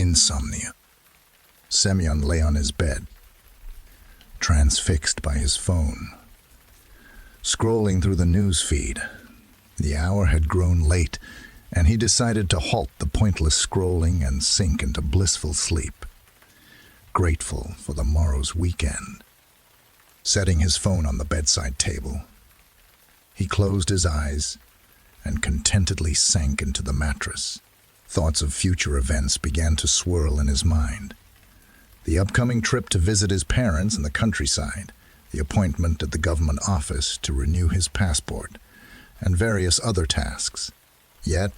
insomnia. Semyon lay on his bed, transfixed by his phone, scrolling through the news feed. The hour had grown late, and he decided to halt the pointless scrolling and sink into blissful sleep, grateful for the morrow's weekend. Setting his phone on the bedside table, he closed his eyes and contentedly sank into the mattress. Thoughts of future events began to swirl in his mind. The upcoming trip to visit his parents in the countryside, the appointment at the government office to renew his passport, and various other tasks. Yet,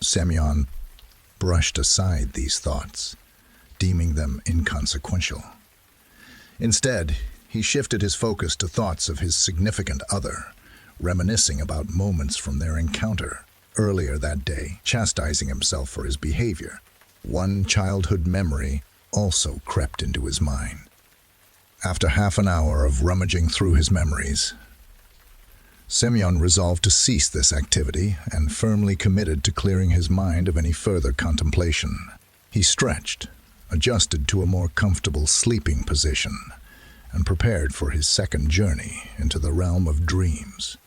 Semyon brushed aside these thoughts, deeming them inconsequential. Instead, he shifted his focus to thoughts of his significant other, reminiscing about moments from their encounter earlier that day, chastising himself for his behavior. One childhood memory also crept into his mind. After half an hour of rummaging through his memories, Semyon resolved to cease this activity and firmly committed to clearing his mind of any further contemplation. He stretched, adjusted to a more comfortable sleeping position, and prepared for his second journey into the realm of dreams.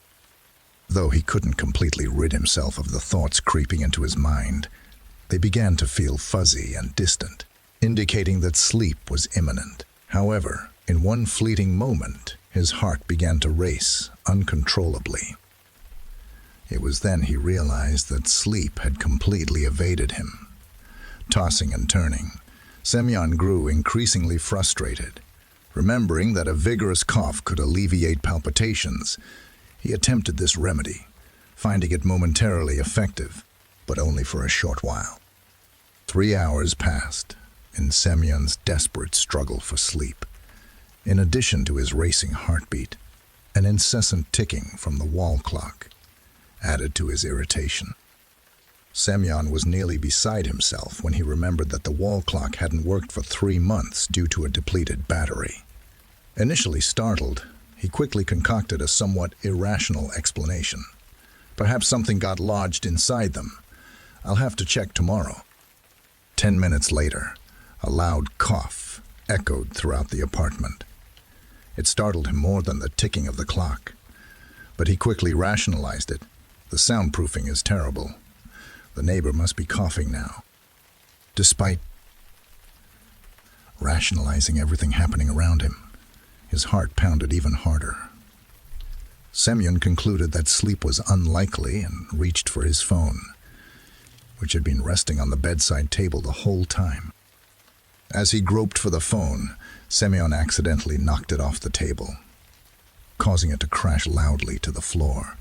Though he couldn't completely rid himself of the thoughts creeping into his mind, they began to feel fuzzy and distant, indicating that sleep was imminent. However, in one fleeting moment, his heart began to race uncontrollably. It was then he realized that sleep had completely evaded him. Tossing and turning, Semyon grew increasingly frustrated. Remembering that a vigorous cough could alleviate palpitations, he attempted this remedy, finding it momentarily effective, but only for a short while. 3 hours passed in Semyon's desperate struggle for sleep. In addition to his racing heartbeat, an incessant ticking from the wall clock added to his irritation. Semyon was nearly beside himself when he remembered that the wall clock hadn't worked for 3 months due to a depleted battery. Initially startled, he quickly concocted a somewhat irrational explanation. Perhaps something got lodged inside them. I'll have to check tomorrow. 10 minutes later, a loud cough echoed throughout the apartment. It startled him more than the ticking of the clock, but he quickly rationalized it. The soundproofing is terrible. The neighbor must be coughing now. Despite rationalizing everything happening around him, his heart pounded even harder. Semyon concluded that sleep was unlikely and reached for his phone, which had been resting on the bedside table the whole time. As he groped for the phone, Semyon accidentally knocked it off the table, causing it to crash loudly to the floor.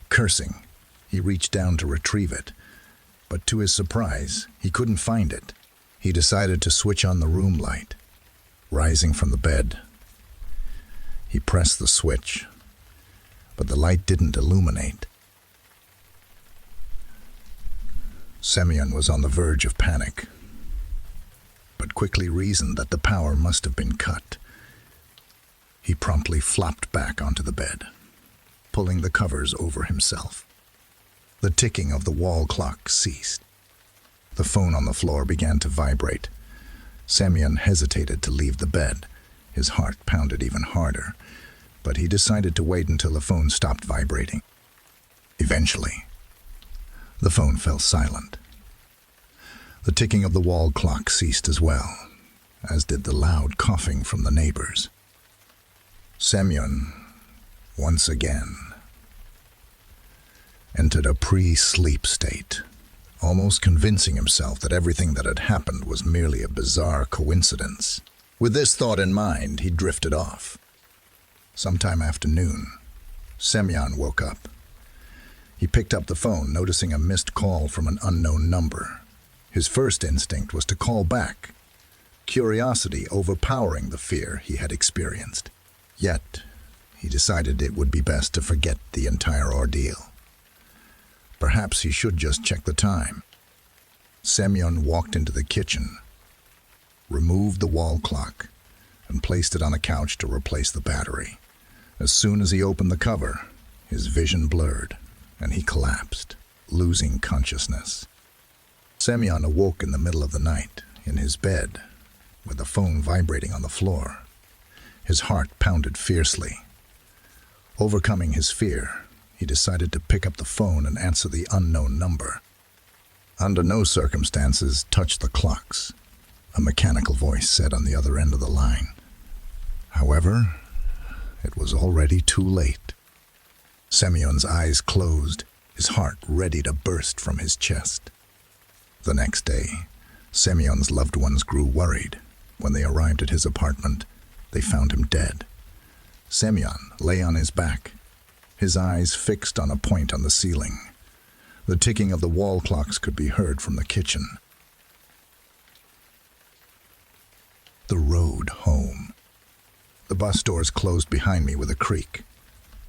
Cursing, he reached down to retrieve it, but to his surprise, he couldn't find it. He decided to switch on the room light. Rising from the bed, he pressed the switch, but the light didn't illuminate. Semyon was on the verge of panic, but quickly reasoned that the power must have been cut. He promptly flopped back onto the bed, pulling the covers over himself. The ticking of the wall clock ceased. The phone on the floor began to vibrate. Semyon hesitated to leave the bed. His heart pounded even harder, but he decided to wait until the phone stopped vibrating. Eventually, the phone fell silent. The ticking of the wall clock ceased as well, as did the loud coughing from the neighbors. Semyon, once again, entered a pre-sleep state, almost convincing himself that everything that had happened was merely a bizarre coincidence. With this thought in mind, he drifted off. Sometime after noon, Semyon woke up. He picked up the phone, noticing a missed call from an unknown number. His first instinct was to call back, curiosity overpowering the fear he had experienced. Yet, he decided it would be best to forget the entire ordeal. Perhaps he should just check the time. Semyon walked into the kitchen, removed the wall clock, and placed it on a couch to replace the battery. As soon as he opened the cover, his vision blurred, and he collapsed, losing consciousness. Semyon awoke in the middle of the night, in his bed, with the phone vibrating on the floor. His heart pounded fiercely. Overcoming his fear, he decided to pick up the phone and answer the unknown number. "Under no circumstances touch the clocks," a mechanical voice said on the other end of the line. However, it was already too late. Semyon's eyes closed, his heart ready to burst from his chest. The next day, Semyon's loved ones grew worried. When they arrived at his apartment, they found him dead. Semyon lay on his back, his eyes fixed on a point on the ceiling. The ticking of the wall clocks could be heard from the kitchen. The road home. The bus doors closed behind me with a creak.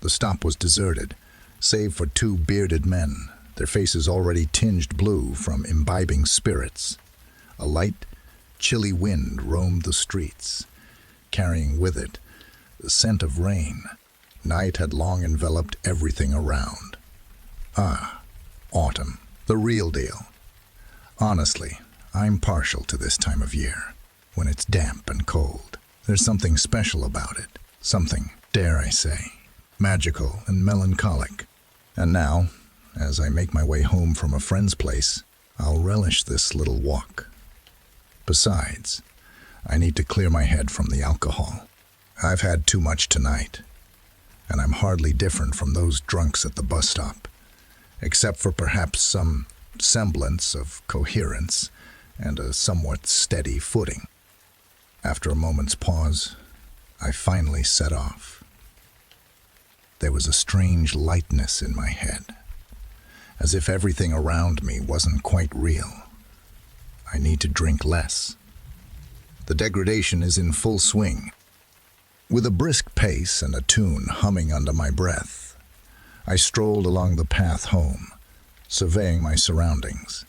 The stop was deserted, save for two bearded men, their faces already tinged blue from imbibing spirits. A light, chilly wind roamed the streets, carrying with it the scent of rain. Night had long enveloped everything around. Ah, autumn, the real deal. Honestly, I'm partial to this time of year, when it's damp and cold. There's something special about it, something, dare I say, magical and melancholic. And now, as I make my way home from a friend's place, I'll relish this little walk. Besides, I need to clear my head from the alcohol. I've had too much tonight, and I'm hardly different from those drunks at the bus stop, except for perhaps some semblance of coherence and a somewhat steady footing. After a moment's pause, I finally set off. There was a strange lightness in my head, as if everything around me wasn't quite real. I need to drink less. The degradation is in full swing. With a brisk pace and a tune humming under my breath, I strolled along the path home, surveying my surroundings.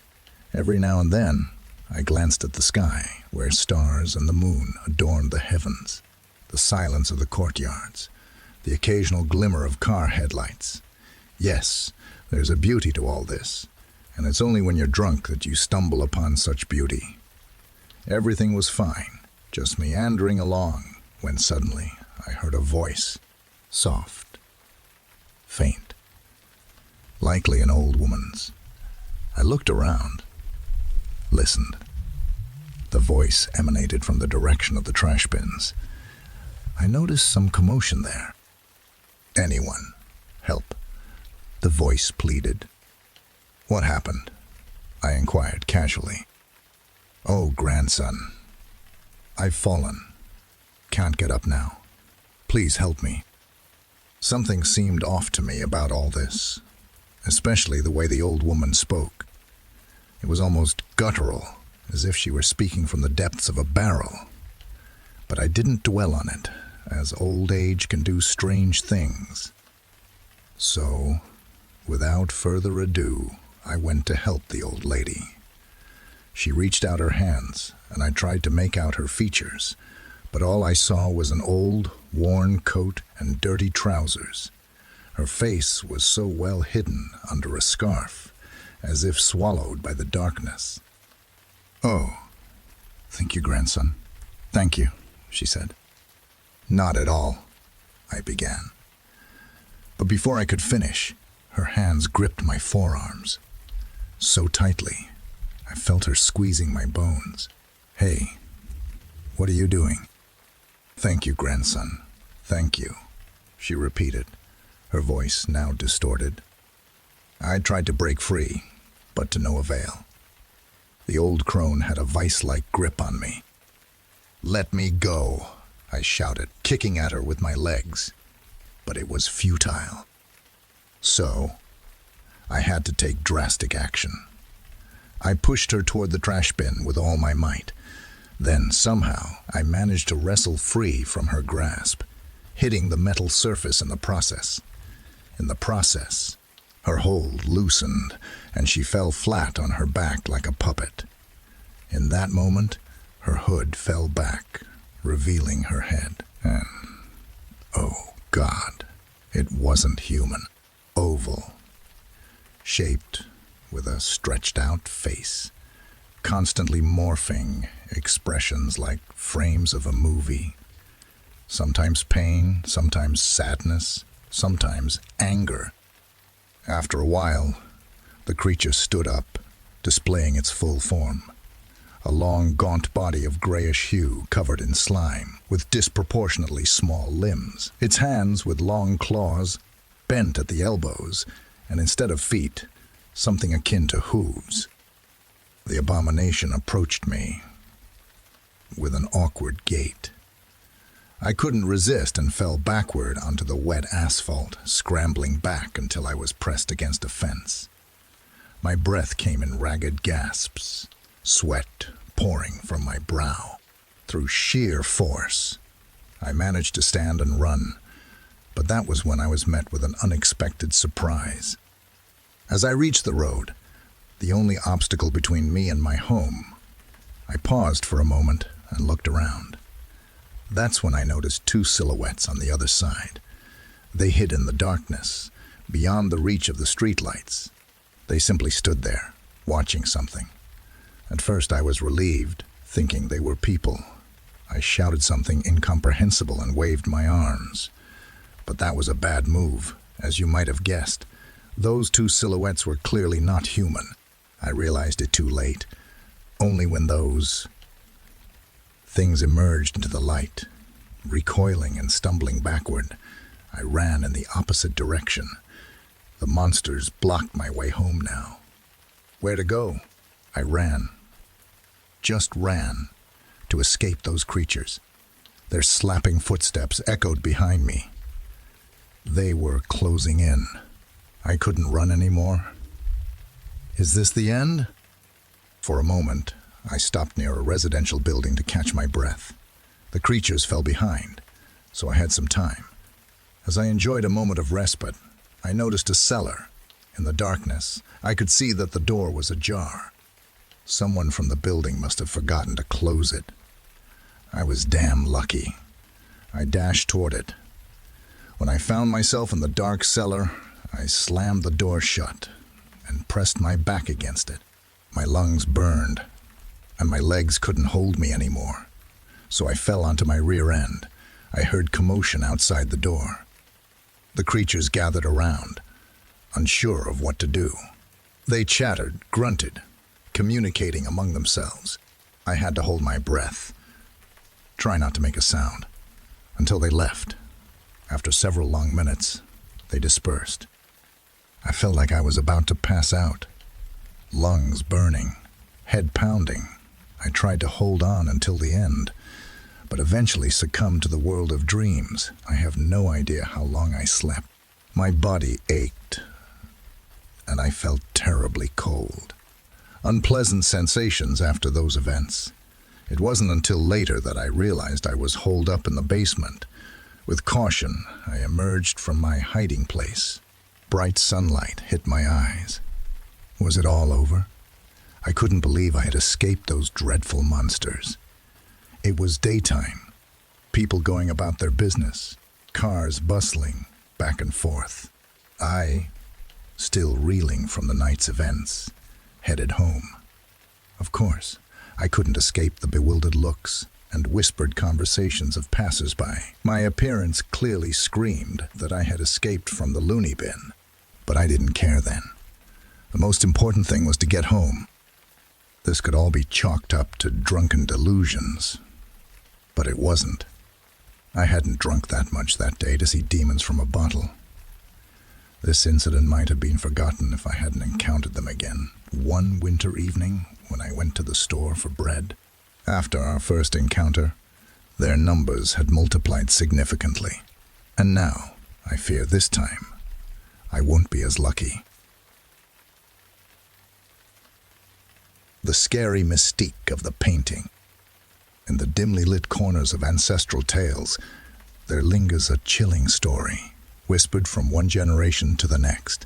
Every now and then, I glanced at the sky, where stars and the moon adorned the heavens, the silence of the courtyards, the occasional glimmer of car headlights. Yes, there's a beauty to all this, and it's only when you're drunk that you stumble upon such beauty. Everything was fine, just meandering along, when suddenly I heard a voice, soft, faint, likely an old woman's. I looked around, listened. The voice emanated from the direction of the trash bins. I noticed some commotion there. "Anyone, help," the voice pleaded. "What happened?" I inquired casually. "Oh, grandson, I've fallen. Can't get up now. Please help me." Something seemed off to me about all this, especially the way the old woman spoke. It was almost guttural, as if she were speaking from the depths of a barrel. But I didn't dwell on it, as old age can do strange things. So, without further ado, I went to help the old lady. She reached out her hands, and I tried to make out her features, but all I saw was an old, worn coat and dirty trousers. Her face was so well hidden under a scarf, as if swallowed by the darkness. "Oh, thank you, grandson. Thank you," she said. "Not at all," I began. But before I could finish, her hands gripped my forearms. So tightly, I felt her squeezing my bones. "Hey, what are you doing?" "Thank you, grandson. Thank you," she repeated, her voice now distorted. I tried to break free, but to no avail. The old crone had a vice-like grip on me. "Let me go," I shouted, kicking at her with my legs. But it was futile. So, I had to take drastic action. I pushed her toward the trash bin with all my might. Then, somehow, I managed to wrestle free from her grasp, hitting the metal surface in the process. In the process, her hold loosened, and she fell flat on her back like a puppet. In that moment, her hood fell back, revealing her head. And, oh God, it wasn't human. Oval, shaped with a stretched-out face, constantly morphing, expressions like frames of a movie. Sometimes pain, sometimes sadness, sometimes anger. After a while, the creature stood up, displaying its full form. A long, gaunt body of grayish hue covered in slime, with disproportionately small limbs. Its hands, with long claws, bent at the elbows, and instead of feet, something akin to hooves. The abomination approached me with an awkward gait. I couldn't resist and fell backward onto the wet asphalt, scrambling back until I was pressed against a fence. My breath came in ragged gasps, sweat pouring from my brow. Through sheer force, I managed to stand and run, but that was when I was met with an unexpected surprise. As I reached the road, the only obstacle between me and my home, I paused for a moment and looked around. That's when I noticed two silhouettes on the other side. They hid in the darkness, beyond the reach of the streetlights. They simply stood there, watching something. At first I was relieved, thinking they were people. I shouted something incomprehensible and waved my arms. But that was a bad move, as you might have guessed. Those two silhouettes were clearly not human. I realized it too late. Only when those things emerged into the light. Recoiling and stumbling backward, I ran in the opposite direction. The monsters blocked my way home now. Where to go? I ran. Just ran, to escape those creatures. Their slapping footsteps echoed behind me. They were closing in. I couldn't run anymore. Is this the end? For a moment, I stopped near a residential building to catch my breath. The creatures fell behind, so I had some time. As I enjoyed a moment of respite, I noticed a cellar. In the darkness, I could see that the door was ajar. Someone from the building must have forgotten to close it. I was damn lucky. I dashed toward it. When I found myself in the dark cellar, I slammed the door shut and pressed my back against it. My lungs burned, and my legs couldn't hold me anymore. So I fell onto my rear end. I heard commotion outside the door. The creatures gathered around, unsure of what to do. They chattered, grunted, communicating among themselves. I had to hold my breath, try not to make a sound, until they left. After several long minutes, they dispersed. I felt like I was about to pass out. Lungs burning, head pounding. I tried to hold on until the end, but eventually succumbed to the world of dreams. I have no idea how long I slept. My body ached, and I felt terribly cold. Unpleasant sensations after those events. It wasn't until later that I realized I was holed up in the basement. With caution, I emerged from my hiding place. Bright sunlight hit my eyes. Was it all over? I couldn't believe I had escaped those dreadful monsters. It was daytime, people going about their business, cars bustling back and forth. I, still reeling from the night's events, headed home. Of course, I couldn't escape the bewildered looks and whispered conversations of passers-by. My appearance clearly screamed that I had escaped from the loony bin, but I didn't care then. The most important thing was to get home. This could all be chalked up to drunken delusions, but it wasn't. I hadn't drunk that much that day to see demons from a bottle. This incident might have been forgotten if I hadn't encountered them again, one winter evening when I went to the store for bread. After our first encounter, their numbers had multiplied significantly, and now, I fear this time, I won't be as lucky. The scary mystique of the painting. In the dimly lit corners of ancestral tales, there lingers a chilling story, whispered from one generation to the next.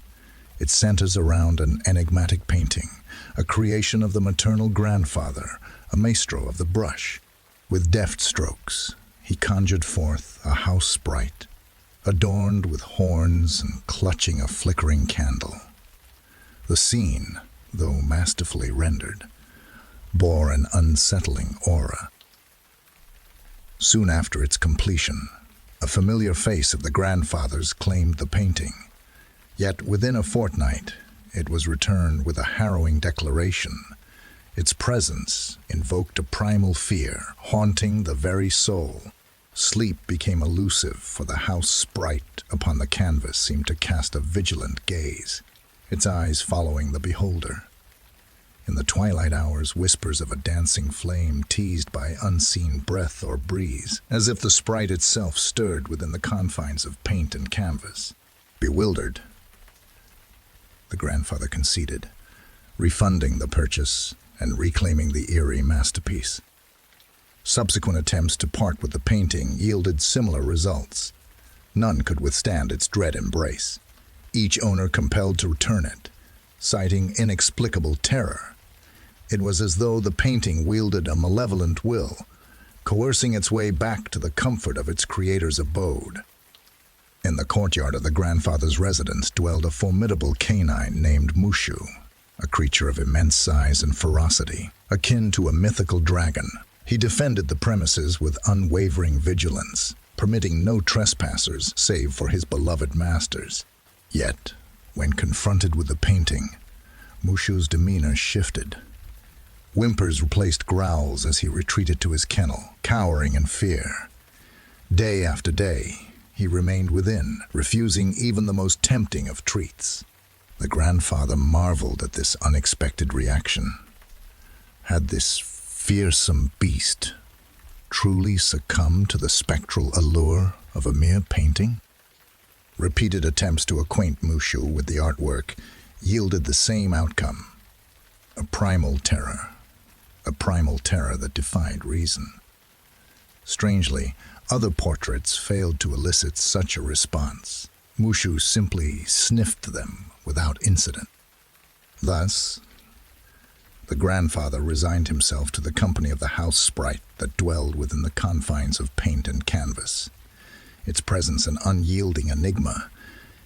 It centers around an enigmatic painting, a creation of the maternal grandfather, a maestro of the brush. With deft strokes, he conjured forth a house sprite, adorned with horns and clutching a flickering candle. The scene, though masterfully rendered, bore an unsettling aura. Soon after its completion, a familiar face of the grandfather's claimed the painting. Yet within a fortnight, it was returned with a harrowing declaration. Its presence invoked a primal fear, haunting the very soul. Sleep became elusive, for the house sprite upon the canvas seemed to cast a vigilant gaze, its eyes following the beholder. In the twilight hours, whispers of a dancing flame teased by unseen breath or breeze, as if the sprite itself stirred within the confines of paint and canvas. Bewildered, the grandfather conceded, refunding the purchase and reclaiming the eerie masterpiece. Subsequent attempts to part with the painting yielded similar results. None could withstand its dread embrace, each owner compelled to return it, citing inexplicable terror. It was as though the painting wielded a malevolent will, coercing its way back to the comfort of its creator's abode. In the courtyard of the grandfather's residence dwelled a formidable canine named Mushu, a creature of immense size and ferocity, akin to a mythical dragon. He defended the premises with unwavering vigilance, permitting no trespassers save for his beloved masters. Yet, when confronted with the painting, Mushu's demeanor shifted. Whimpers replaced growls as he retreated to his kennel, cowering in fear. Day after day, he remained within, refusing even the most tempting of treats. The grandfather marveled at this unexpected reaction. Had this fearsome beast truly succumbed to the spectral allure of a mere painting? Repeated attempts to acquaint Mushu with the artwork yielded the same outcome: a primal terror that defied reason. Strangely, other portraits failed to elicit such a response. Mushu simply sniffed them without incident. Thus, the grandfather resigned himself to the company of the house sprite that dwelled within the confines of paint and canvas, its presence an unyielding enigma,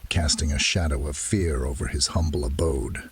casting a shadow of fear over his humble abode.